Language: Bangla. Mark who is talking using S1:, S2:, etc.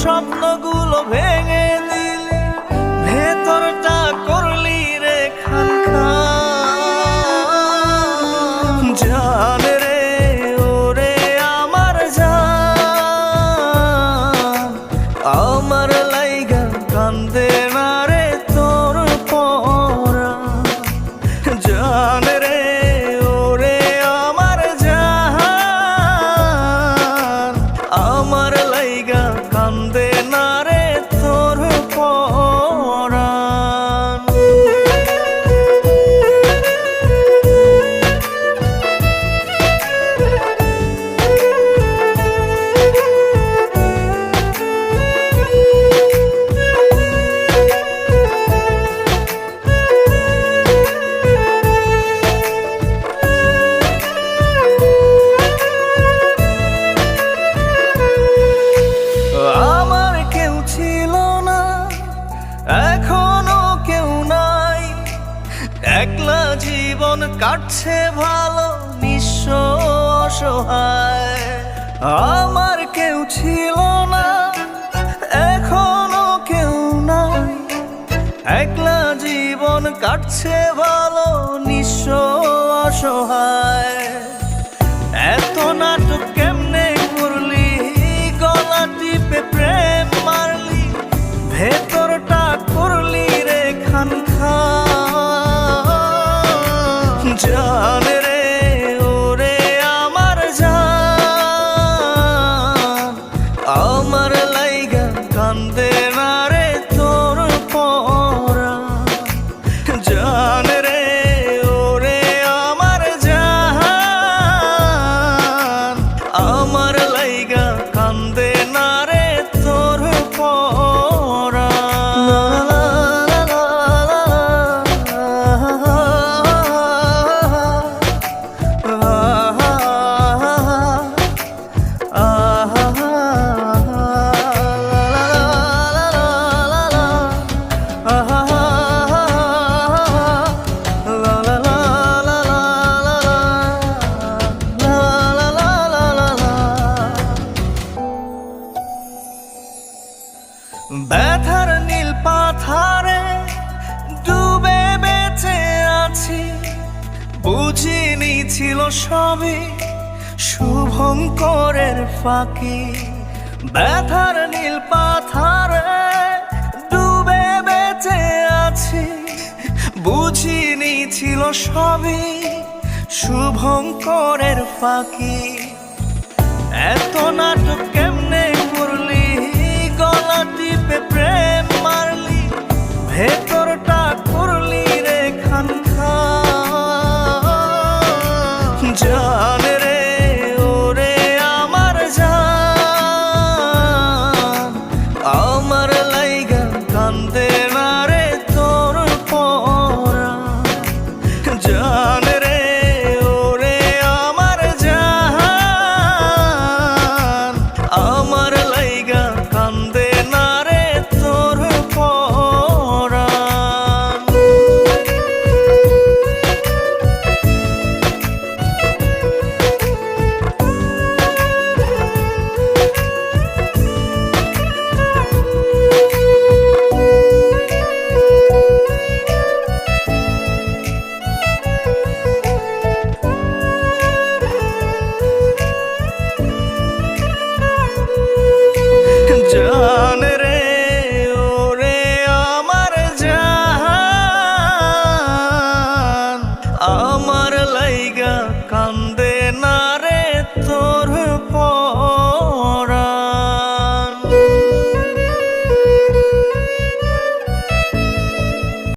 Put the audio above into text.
S1: স্বপ্নগুলো ভেঙে দিলি, ভেতরটা করলি রে খান খান। জান রে ওরে আমার জান, আমার লাইগা কান্দে না রে তোর পরাণ। জান রে ওরে আমার জান, আমার লাইগা কান্দে না রে তোর পরাণ। আমার কেউ ছিল না, এখনো কেউ নাই, একলা জীবন কাটছে ভালো নিঃস্ব অসহায়। আমার কেউ ছিল না, এখনো কেউ নাই, একলা জীবন কাটছে ভালো নিঃস্ব অসহায়। এত নাটক কেমনে করলি, গলা টিপে প্রেম মারলি, ভেতরটা করলি রে খান খান। জান রে ওরে আমার জান, আমার লাইগা কান্দে না রে তোর পরাণ। জান রে ওরে আমার জান, আমার লাইগা কান্দে না রে তোর পরাণ। ব্যথার নীল পাথারে ডুবে বেঁচে আছি, বুঝিনি ছিল সবই শুভঙ্করের ফাঁকি। ব্যথার নীল পাথারে ডুবে বেঁচে আছি, বুঝিনি ছিল সবই শুভঙ্করের ফাঁকি। এত নাটক কেমনে করলি, গলা টিপে প্রেম মারলি, ভেতরটা করলি রে খান খান। জান রে ওরে আমার জান, আমার লাইগা কান্দে না রে তোর পরাণ। জান রে ওরে আমার জান, আমার লাইগা কান্দে না রে তোর পরাণ। জান